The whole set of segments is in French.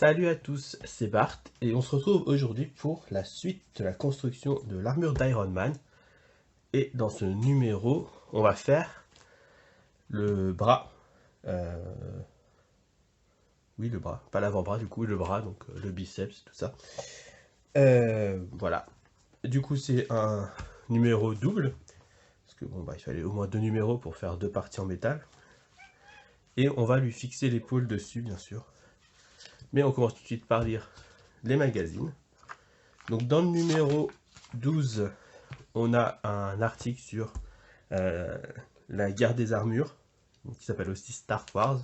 Salut à tous, c'est Bart et on se retrouve aujourd'hui pour la suite de la construction de l'armure d'Iron Man. Et dans ce numéro, on va faire le bras. Euh, oui, le bras, pas l'avant-bras du coup, le bras, donc le biceps, tout ça. Voilà. Du coup, c'est un numéro double. Parce que bon, il fallait au moins 2 numéros pour faire 2 parties en métal. Et on va lui fixer l'épaule dessus, bien sûr. Mais on commence tout de suite par lire les magazines. Donc dans le numéro 12, on a un article sur euh, la guerre des armures, qui s'appelle aussi Star Wars.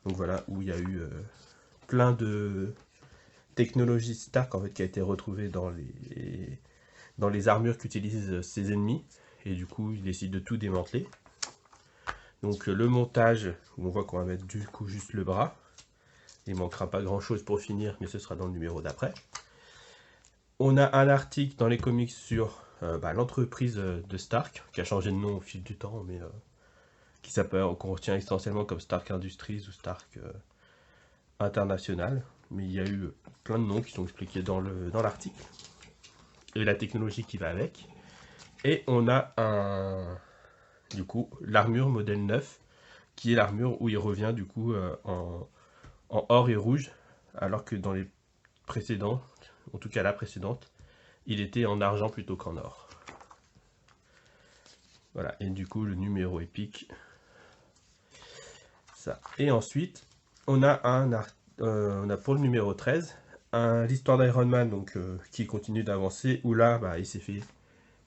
Donc voilà, où il y a eu plein de technologie Stark en fait, qui a été retrouvée dans les armures qu'utilisent ses ennemis. Et du coup, il décide de tout démanteler. Donc le montage, où on voit qu'on va mettre du coup juste le bras. Il manquera pas grand chose pour finir, mais ce sera dans le numéro d'après. On a un article dans les comics sur l'entreprise de Stark, qui a changé de nom au fil du temps, mais qui s'appelle, qu'on retient essentiellement comme Stark Industries ou Stark International. Mais il y a eu plein de noms qui sont expliqués dans l'article. Et la technologie qui va avec. Et on a du coup, l'armure modèle 9, qui est l'armure où il revient du coup en or et rouge, alors que dans les précédents, en tout cas la précédente, il était en argent plutôt qu'en or. Voilà, et du coup le numéro épique, ça. Et ensuite, on a on a pour le numéro 13, l'histoire d'Iron Man donc, qui continue d'avancer, où là, il s'est fait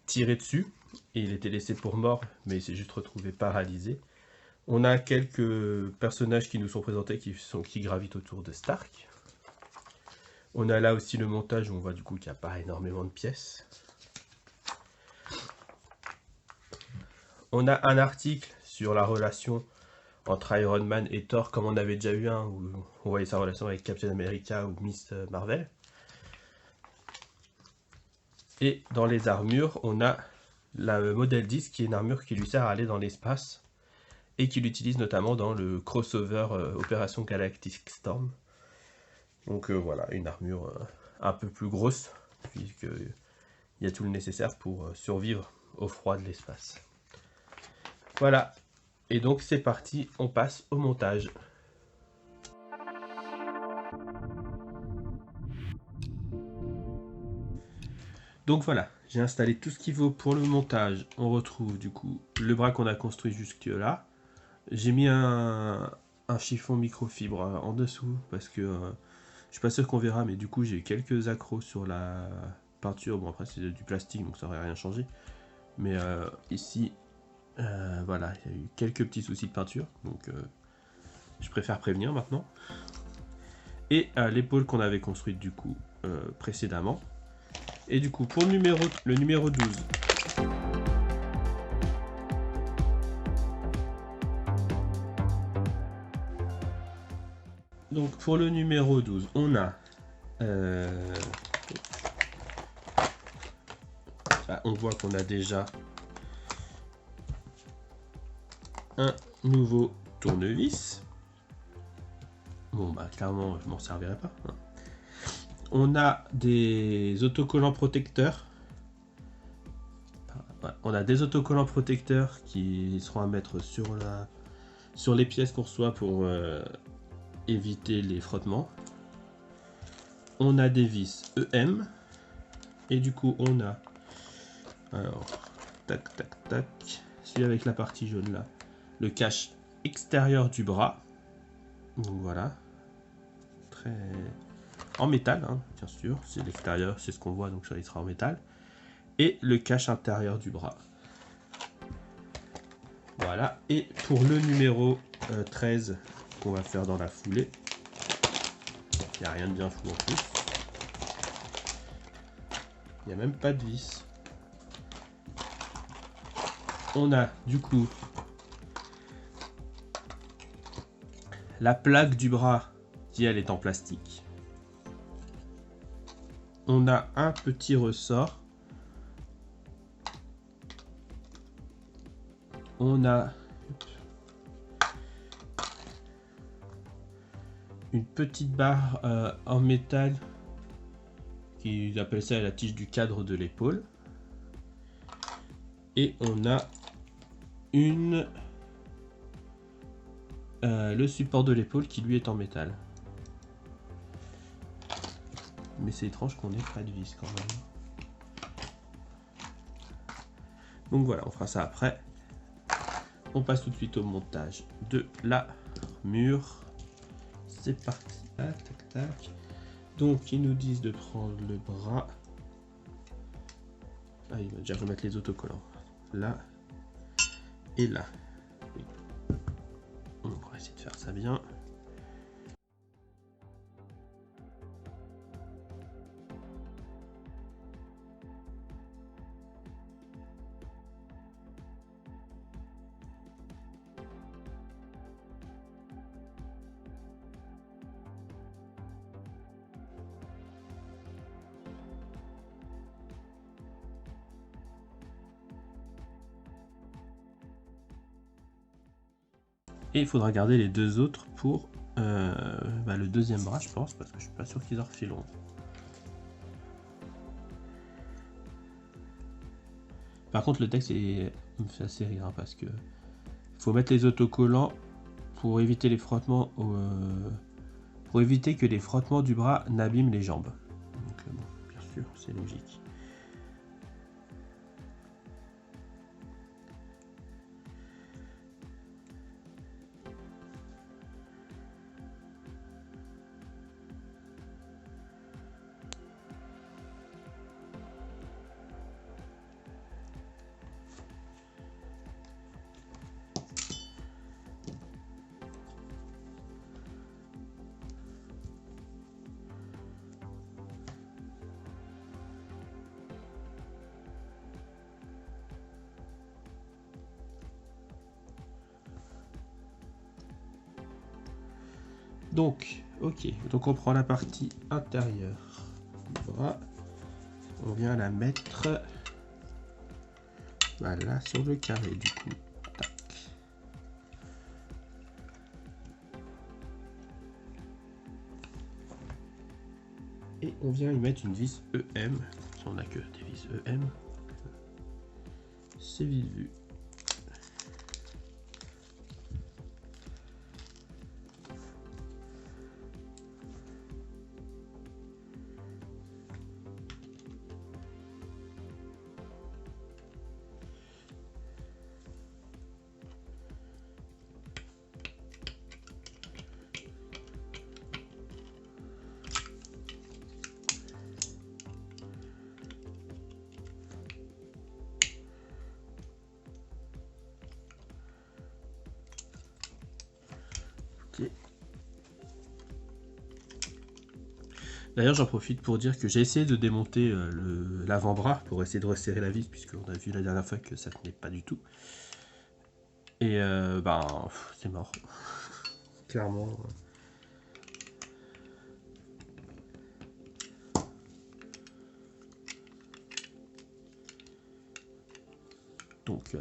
tirer dessus, et il était laissé pour mort, mais il s'est juste retrouvé paralysé. On a quelques personnages qui nous sont présentés qui gravitent autour de Stark. On a là aussi le montage où on voit du coup qu'il n'y a pas énormément de pièces. On a un article sur la relation entre Iron Man et Thor, comme on avait déjà eu un, où on voyait sa relation avec Captain America ou Miss Marvel. Et dans les armures, on a la modèle 10, qui est une armure qui lui sert à aller dans l'espace, et qu'il utilise notamment dans le crossover Opération Galactic Storm. Donc voilà, une armure un peu plus grosse, puisqu'il y a tout le nécessaire pour survivre au froid de l'espace. Voilà, et donc c'est parti, on passe au montage. Donc voilà, j'ai installé tout ce qu'il faut pour le montage. On retrouve du coup le bras qu'on a construit jusque là. J'ai mis un chiffon microfibre en dessous parce que je suis pas sûr qu'on verra, mais du coup j'ai quelques accros sur la peinture. Bon, après c'est du plastique donc ça aurait rien changé. Mais ici, voilà, il y a eu quelques petits soucis de peinture, donc je préfère prévenir maintenant. Et l'épaule qu'on avait construite du coup précédemment. Et du coup, pour le numéro 12, donc pour le numéro 12, on a on voit qu'on a déjà un nouveau tournevis. Bon, clairement, je m'en servirai pas. Hein. On a des autocollants protecteurs. On a des autocollants protecteurs qui seront à mettre sur les pièces qu'on reçoit pour éviter les frottements. On a des vis EM. Et du coup, on a... Alors, tac, tac, tac. Celui avec la partie jaune là. Le cache extérieur du bras. Donc voilà. Très... En métal, hein, bien sûr. C'est l'extérieur, c'est ce qu'on voit, donc ça il sera en métal. Et le cache intérieur du bras. Voilà. Et pour le numéro 13 qu'on va faire dans la foulée, il n'y a rien de bien fou en plus. Il n'y a même pas de vis. On a du coup la plaque du bras qui elle est en plastique. On a un petit ressort. On a une petite barre en métal qui appelle ça la tige du cadre de l'épaule. Et on a le support de l'épaule qui lui est en métal. Mais c'est étrange qu'on ait pas de vis quand même. Donc voilà, on fera ça après. On passe tout de suite au montage de l'armure. C'est parti. Ah, tac tac. Donc ils nous disent de prendre le bras. Ah, il va déjà remettre les autocollants. Là et là. Oui. On va essayer de faire ça bien. Et il faudra garder les deux autres pour le deuxième bras, je pense, parce que je suis pas sûr qu'ils en refileront. Par contre, le texte est assez rire parce que faut mettre les autocollants pour éviter les frottements, pour éviter que les frottements du bras n'abîment les jambes. Donc bon, bien sûr, c'est logique. Donc, ok, donc on prend la partie intérieure du bras, on vient la mettre voilà sur le carré du coup. Tac. Et on vient y mettre une vis EM, on n'a que des vis EM, c'est vite vu. D'ailleurs, j'en profite pour dire que j'ai essayé de démonter l'avant-bras pour essayer de resserrer la vis, puisqu'on a vu la dernière fois que ça tenait pas du tout. Et c'est mort. Clairement. Donc,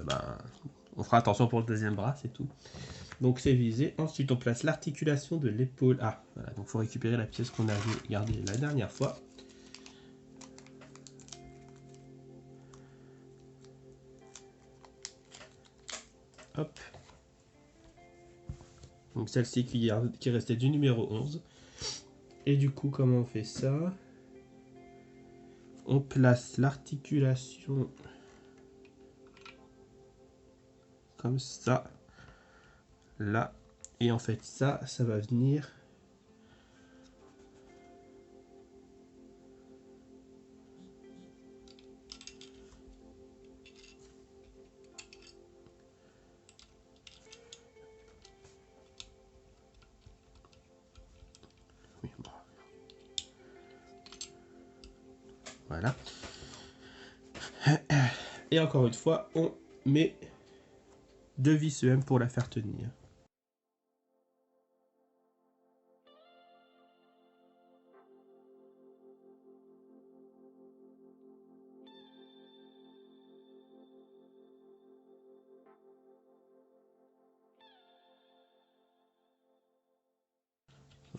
on fera attention pour le deuxième bras, c'est tout. Donc c'est visé. Ensuite, on place l'articulation de l'épaule. Ah, voilà. Donc, il faut récupérer la pièce qu'on avait gardée la dernière fois. Hop. Donc, celle-ci qui restait du numéro 11. Et du coup, comment on fait ça? On place l'articulation comme ça. Là. Et en fait, ça va venir... Voilà. Et encore une fois, on met 2 vis EM pour la faire tenir.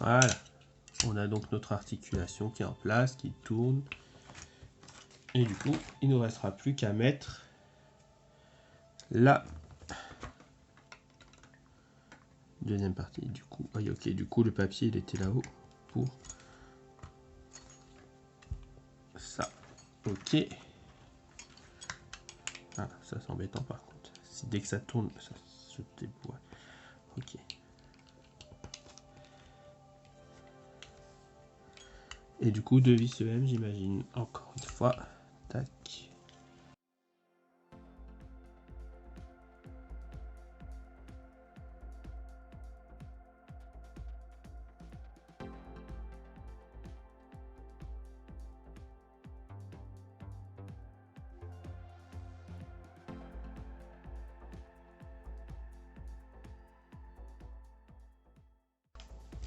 Voilà. On a donc notre articulation qui est en place, qui tourne. Et du coup, il ne nous restera plus qu'à mettre la deuxième partie. Du coup, oui, ok, du coup, le papier, il était là-haut pour ça. Ok. Ah, ça c'est embêtant par contre. Si dès que ça tourne, ça se déboîte. Ok. Et du coup, 2 vis EM, j'imagine. Encore une fois. Tac.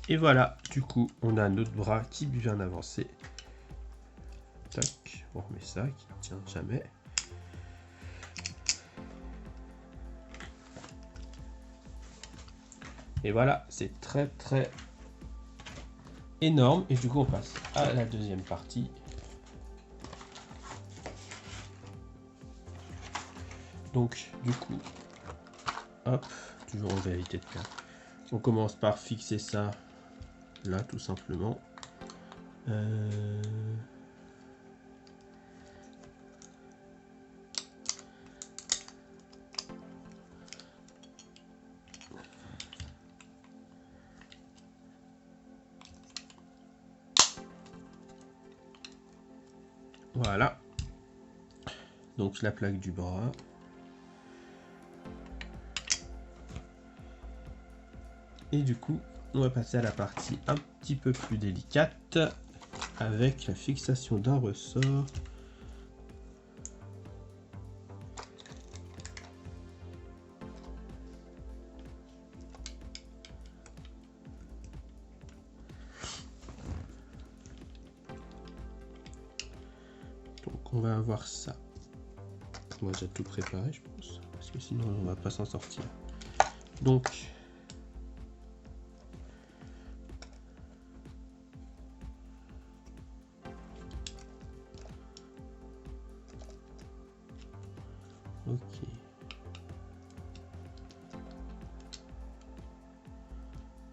Et voilà, du coup, on a notre bras qui vient d'avancer. Tac, on remet ça, qui ne tient jamais. Et voilà, c'est très très énorme. Et du coup, on passe à la deuxième partie. Donc, du coup, hop, toujours en vérité de cas. On commence par fixer ça là, tout simplement. Voilà. Donc la plaque du bras. Et du coup, on va passer à la partie un petit peu plus délicate avec la fixation d'un ressort. Donc on va avoir ça. On va déjà tout préparer, je pense, parce que sinon on va pas s'en sortir. Donc ok.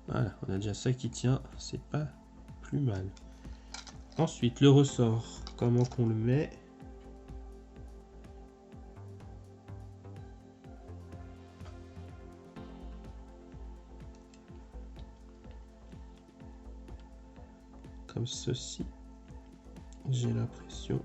Voilà, on a déjà ça qui tient, c'est pas plus mal. Ensuite, le ressort, comment qu'on le met? Comme ceci, j'ai l'impression.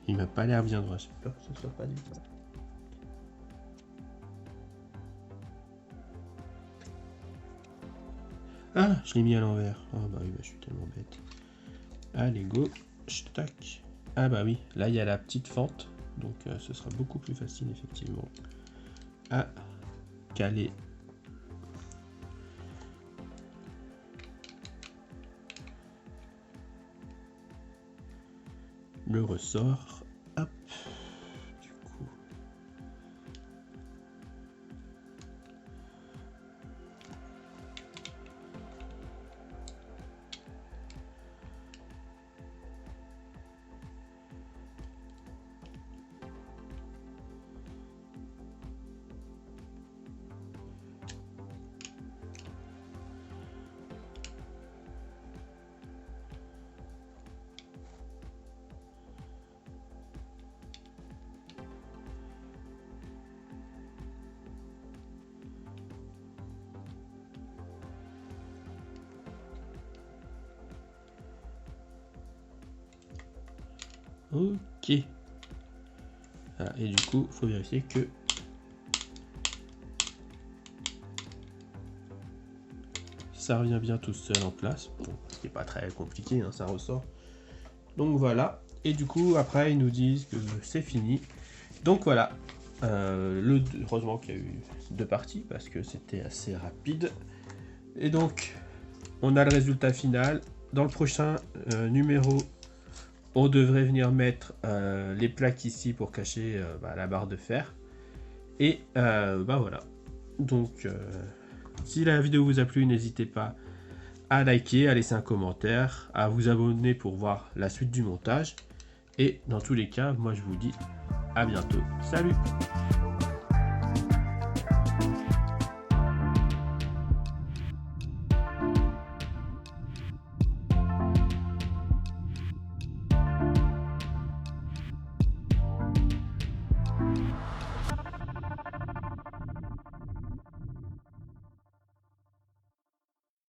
Il m'a pas l'air bien droit, j'ai peur que ce soit pas du tout. Ah, je l'ai mis à l'envers. Ah bah oui, bah, je suis tellement bête. Allez, go. Tac. Ah bah oui, là il y a la petite fente, donc ce sera beaucoup plus facile effectivement à caler. Le ressort. Hop. Du coup. Ok. Voilà, et du coup, il faut vérifier que ça revient bien tout seul en place. Bon, ce qui n'est pas très compliqué, hein, ça ressort. Donc voilà. Et du coup, après, ils nous disent que c'est fini. Donc voilà. Heureusement qu'il y a eu 2 parties parce que c'était assez rapide. Et donc, on a le résultat final. Dans le prochain numéro, on devrait venir mettre les plaques ici pour cacher la barre de fer. Et voilà. Donc, si la vidéo vous a plu, n'hésitez pas à liker, à laisser un commentaire, à vous abonner pour voir la suite du montage. Et dans tous les cas, moi je vous dis à bientôt. Salut!